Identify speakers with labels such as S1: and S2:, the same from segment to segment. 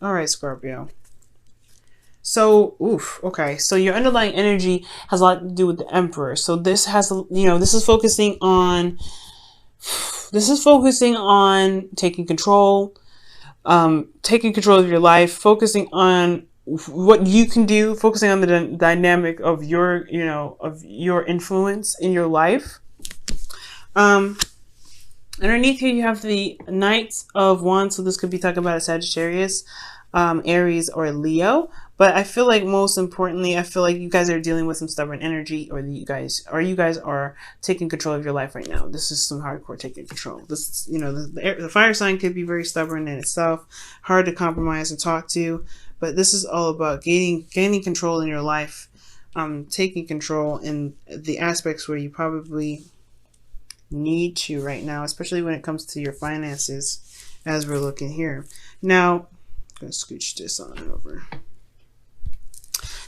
S1: All right, Scorpio. So, okay. So your underlying energy has a lot to do with the Emperor. So this has, this is focusing on, taking control, taking control of your life, focusing on what you can do, focusing on the dynamic of your, of your influence in your life. Underneath here, you have the Knights of Wands. So this could be talking about a Sagittarius, Aries, or Leo. But I feel like most importantly, I feel like you guys are dealing with some stubborn energy, or you guys are taking control of your life right now. This is some hardcore taking control. This, the fire sign could be very stubborn in itself, hard to compromise and talk to. But this is all about gaining control in your life, taking control in the aspects where you probably need to right now, especially when it comes to your finances, as we're looking here. Now, I'm gonna scooch this on over.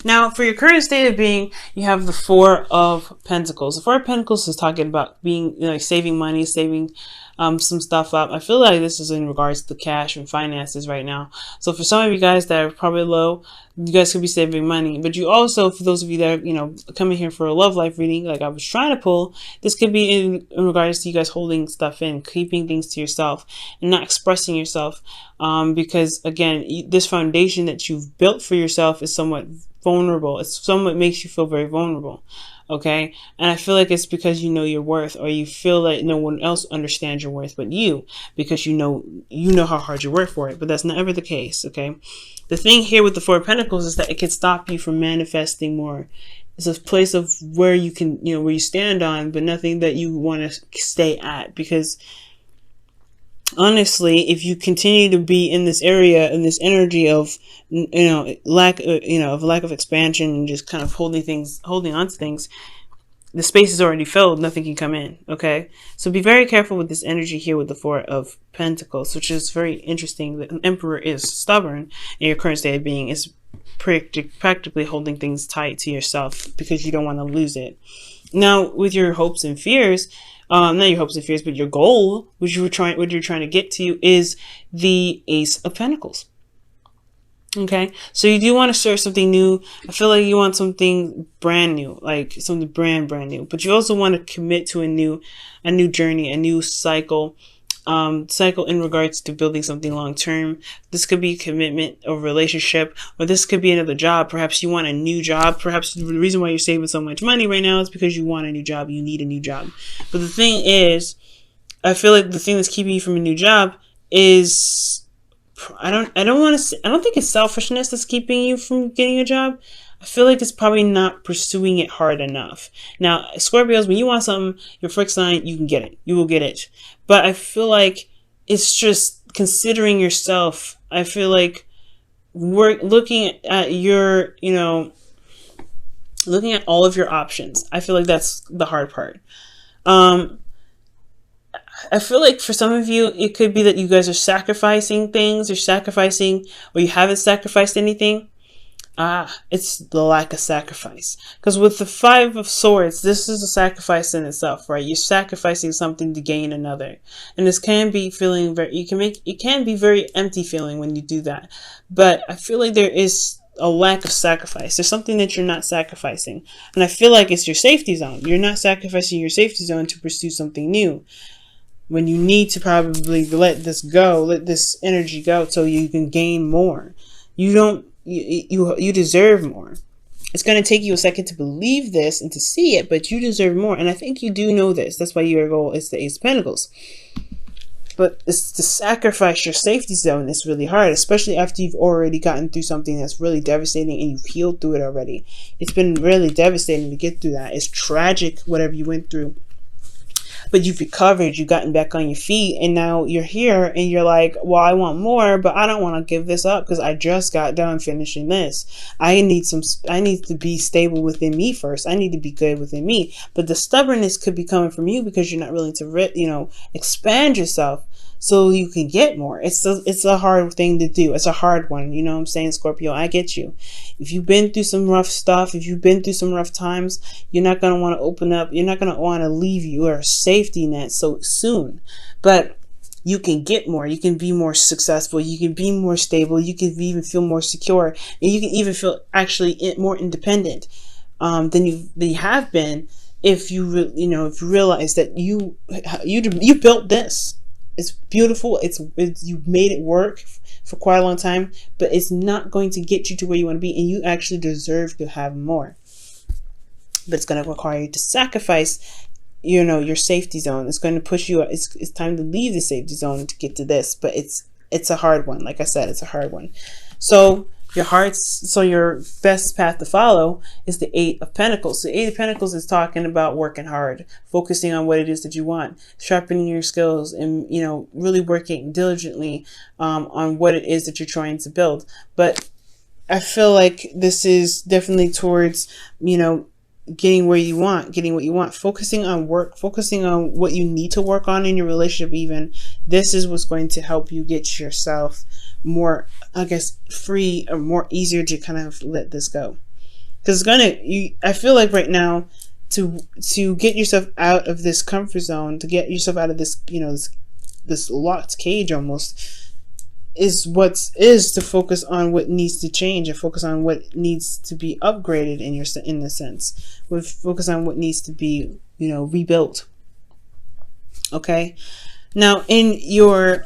S1: Now, for your current state of being, you have the Four of Pentacles. The Four of Pentacles is talking about being, saving money, saving some stuff up. I feel like this is in regards to cash and finances right now. So for some of you guys that are probably low, you guys could be saving money. But you also, for those of you that are, coming here for a love life reading, like I was trying to pull, this could be in regards to you guys holding stuff in, keeping things to yourself and not expressing yourself. Because again, this foundation that you've built for yourself is somewhat vulnerable. It's somewhat makes you feel very vulnerable. Okay. And I feel like it's because you know your worth, or you feel like no one else understands your worth but you, because you know how hard you work for it. But that's not ever the case. Okay. The thing here with the Four of Pentacles is that it can stop you from manifesting more. It's a place of where you can, where you stand on, but nothing that you want to stay at. Because honestly, if you continue to be in this area, in this energy of, lack of expansion and just kind of holding on to things, the space is already filled. Nothing can come in. Okay. So be very careful with this energy here with the Four of Pentacles, which is very interesting. The Emperor is stubborn, and your current state of being is practically holding things tight to yourself because you don't want to lose it. Now, with your hopes and fears, not your hopes and fears, but your goal, what you're trying to get to, is the Ace of Pentacles. Okay, so you do want to start something new. I feel like you want something brand new, like something brand new. But you also want to commit to a new journey, a new cycle in regards to building something long term. This could be a commitment, a relationship, or this could be another job. Perhaps you want a new job. Perhaps the reason why you're saving so much money right now is because you want a new job. You need a new job. But the thing is, I feel like the thing that's keeping you from a new job is, I don't think it's selfishness that's keeping you from getting a job. I feel like it's probably not pursuing it hard enough. Now, Scorpios, when you want something, your fixed sign, you can get it. You will get it. But I feel like it's just considering yourself. I feel like we're looking at your, looking at all of your options. I feel like that's the hard part. I feel like for some of you, it could be that you guys are sacrificing things, or you haven't sacrificed anything. It's the lack of sacrifice. Because with the Five of Swords, this is a sacrifice in itself, right? You're sacrificing something to gain another. And this can be feeling it can be very empty feeling when you do that. But I feel like there is a lack of sacrifice. There's something that you're not sacrificing. And I feel like it's your safety zone. You're not sacrificing your safety zone to pursue something new, when you need to probably let this energy go so you can gain more. You deserve more. It's going to take you a second to believe this and to see it, but you deserve more. And I think you do know this. That's why your goal is the Ace of Pentacles. But it's to sacrifice your safety zone is really hard, especially after you've already gotten through something that's really devastating and you've healed through it already. It's been really devastating to get through that. It's tragic, whatever you went through. But you've recovered, you've gotten back on your feet, and now you're here and you're like, well, I want more, but I don't want to give this up because I just got done finishing this. I need to be stable within me first. I need to be good within me. But the stubbornness could be coming from you because you're not willing to, expand yourself so you can get more. It's a hard thing to do. It's a hard one. You know what I'm saying, Scorpio? I get you. If you've been through some rough stuff, if you've been through some rough times, you're not going to want to open up. You're not going to want to leave your safety net so soon. But you can get more, you can be more successful, you can be more stable, you can even feel more secure, and you can even feel actually more independent than you have been if if you realize that you built this. It's beautiful. It's you made it work for quite a long time, but it's not going to get you to where you want to be, and you actually deserve to have more. But it's going to require you to sacrifice your safety zone. It's going to push you. It's time to leave the safety zone to get to this, but it's a hard one. Like I said, it's a hard one. So your best path to follow is the Eight of Pentacles. The Eight of Pentacles is talking about working hard, focusing on what it is that you want, sharpening your skills, and really working diligently on what it is that you're trying to build. But I feel like this is definitely towards getting what you want, focusing on work, focusing on what you need to work on in your relationship. Even this is what's going to help you get yourself more, I guess, free, or more easier to kind of let this go. Because I feel like right now, to get yourself out of this comfort zone, to get yourself out of this this locked cage almost, is to focus on what needs to change, and focus on what needs to be upgraded in the sense, with focus on what needs to be rebuilt. Okay, now in your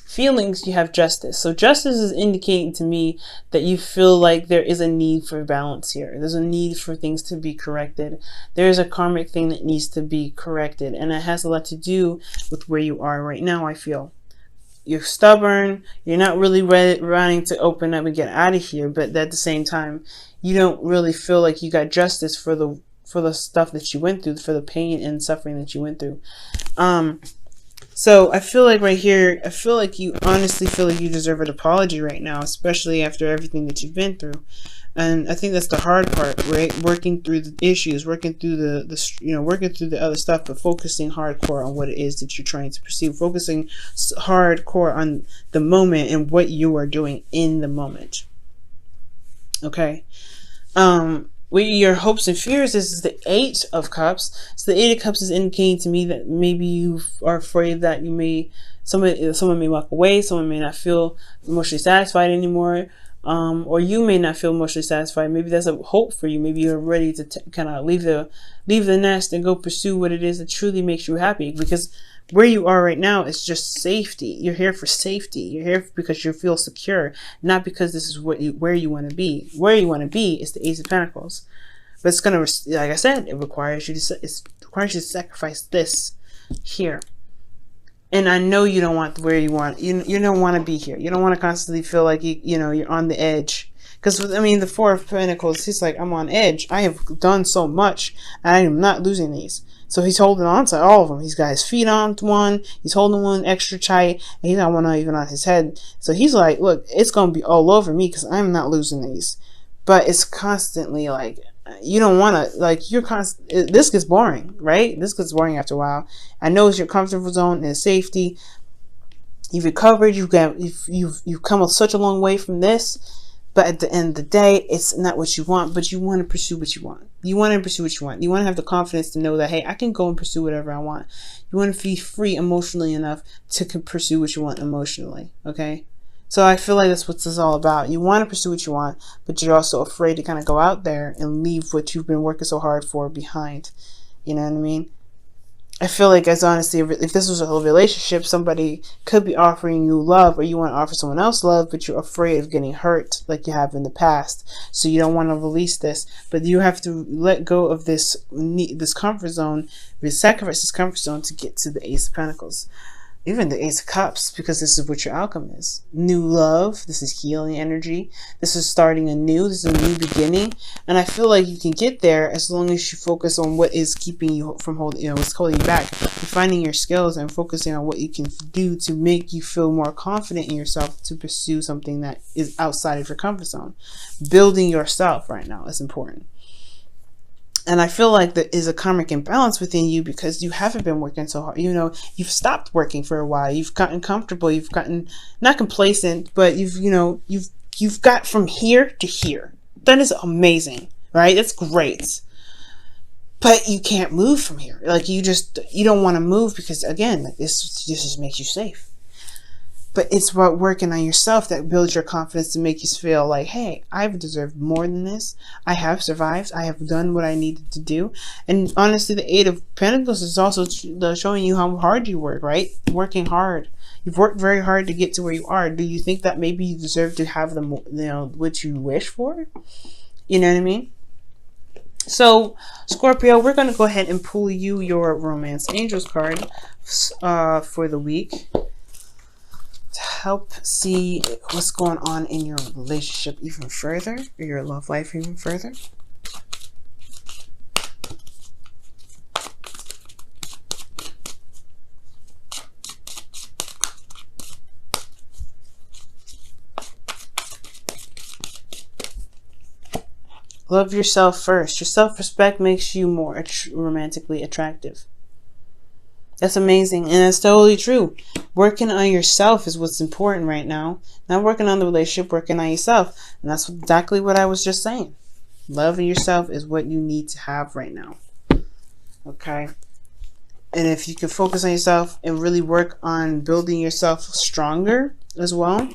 S1: feelings you have Justice. So Justice is indicating to me that you feel like there is a need for balance here. There's a need for things to be corrected. There's a karmic thing that needs to be corrected, and it has a lot to do with where you are right now. I feel you're stubborn, you're not really wanting to open up and get out of here, but at the same time you don't really feel like you got justice for the stuff that you went through, for the pain and suffering that you went through. So I feel like right here, I feel like you honestly feel like you deserve an apology right now, especially after everything that you've been through. And I think that's the hard part, right? Working through the issues, working through working through the other stuff, but focusing hardcore on what it is that you're trying to pursue, focusing hardcore on the moment and what you are doing in the moment. Okay. With your hopes and fears, this is the Eight of Cups. So the Eight of Cups is indicating to me that maybe you are afraid that someone may walk away, someone may not feel emotionally satisfied anymore. Or you may not feel emotionally satisfied. Maybe that's a hope for you. Maybe you're ready to kind of leave the nest and go pursue what it is that truly makes you happy. Because where you are right now is just safety. You're here for safety. You're here because you feel secure, not because this is where you want to be. Where you want to be is the Ace of Pentacles. But it's gonna, like I said, it requires you to sacrifice this here. And I know you don't want where you want. You don't want to be here. You don't want to constantly feel like you're on the edge. Because I mean, the Four of Pentacles, he's like, I'm on edge. I have done so much, and I am not losing these. So he's holding on to all of them. He's got his feet on one. He's holding one extra tight, and he's got one even on his head. So he's like, look, it's gonna be all over me because I'm not losing these. But it's constantly like, you don't want to, like, this gets boring, right? This gets boring after a while. I know it's your comfortable zone and safety. You've recovered. You've come such a long way from this. But at the end of the day, it's not what you want, but you want to pursue what you want. You want to pursue what you want. You want to have the confidence to know that, hey, I can go and pursue whatever I want. You want to be free emotionally enough to pursue what you want emotionally, okay? So I feel like that's what this is all about. You want to pursue what you want, but you're also afraid to kind of go out there and leave what you've been working so hard for behind. You know what I mean? I feel like, as honestly, if this was a whole relationship, somebody could be offering you love, or you want to offer someone else love, but you're afraid of getting hurt like you have in the past. So you don't want to release this, but you have to let go of this comfort zone, sacrifice this comfort zone to get to the Ace of Pentacles. Even the Ace of Cups, because this is what your outcome is. New love. This is healing energy. This is starting anew. This is a new beginning. And I feel like you can get there as long as you focus on what is keeping you from what's holding you back. Finding your skills and focusing on what you can do to make you feel more confident in yourself to pursue something that is outside of your comfort zone. Building yourself right now is important. And I feel like there is a karmic imbalance within you because you haven't been working so hard. You've stopped working for a while. You've gotten comfortable. You've gotten not complacent, but you've got from here to here. That is amazing, right? That's great. but you can't move from here. Like you don't want to move because again, like this just makes you safe. But it's about working on yourself that builds your confidence to make you feel like, hey, I've deserved more than this. I have survived. I have done what I needed to do. And honestly, the Eight of Pentacles is also showing you how hard you work, right? Working hard. You've worked very hard to get to where you are. Do you think that maybe you deserve to have the, what you wish for? You know what I mean? So, Scorpio, we're going to go ahead and pull you your Romance Angels card for the week. Help see what's going on in your relationship even further, or your love life even further. Love yourself first. Your self-respect makes you more romantically attractive. That's amazing. And that's totally true. Working on yourself is what's important right now. Not working on the relationship, working on yourself. And that's exactly what I was just saying. Loving yourself is what you need to have right now. Okay? And if you can focus on yourself and really work on building yourself stronger as well,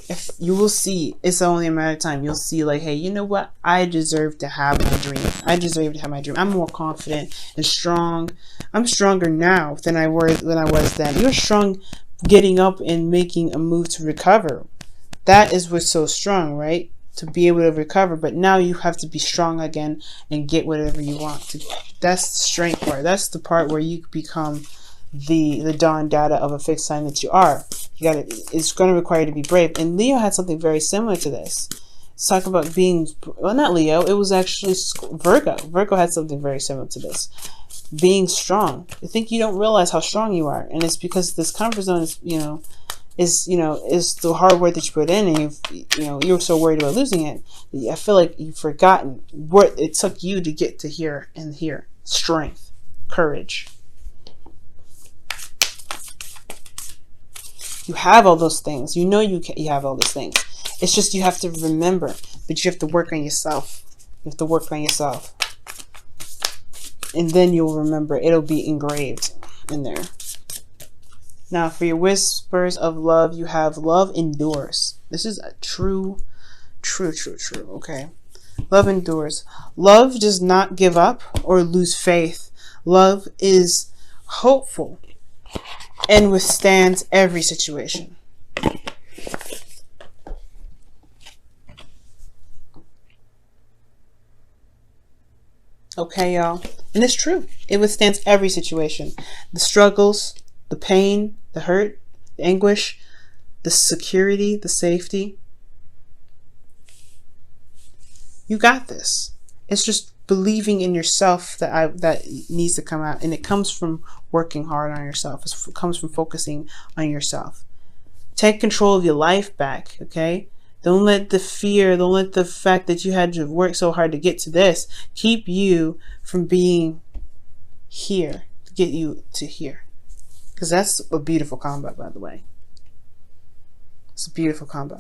S1: if you will see, it's only a matter of time. You'll see like, hey, you know what? I deserve to have my dream. I deserve to have my dream. I'm more confident and strong. I'm stronger now than I was then. You're strong getting up and making a move to recover. That is what's so strong, right? To be able to recover. But now you have to be strong again and get whatever you want to. That's the strength part. That's the part where you become the dawn data of a fixed sign that you are. It's going to require you to be brave. And Leo had something very similar to this. It's talking about being, well, not Leo, it was actually Virgo. Virgo had something very similar to this. Being strong. I think you don't realize how strong you are. And it's because this comfort zone is, is the hard work that you put in, and you're so worried about losing it. I feel like you've forgotten what it took you to get to here and here. Strength, courage. You have all those things. You know you have all those things. It's just you have to remember, but you have to work on yourself. You have to work on yourself. And then you'll remember. It'll be engraved in there. Now, for your whispers of love, you have love endures. This is a true, okay? Love endures. Love does not give up or lose faith. Love is hopeful and withstands every situation. Okay, y'all. And it's true. It withstands every situation. The struggles, the pain, the hurt, the anguish, the security, the safety. You got this. It's just believing in yourself that needs to come out, and it comes from working hard on yourself. It comes from focusing on yourself. Take control of your life back, okay? Don't let the fear, don't let the fact that you had to work so hard to get to this keep you from being here, to get you to here. Because that's a beautiful combo, by the way. It's a beautiful combo.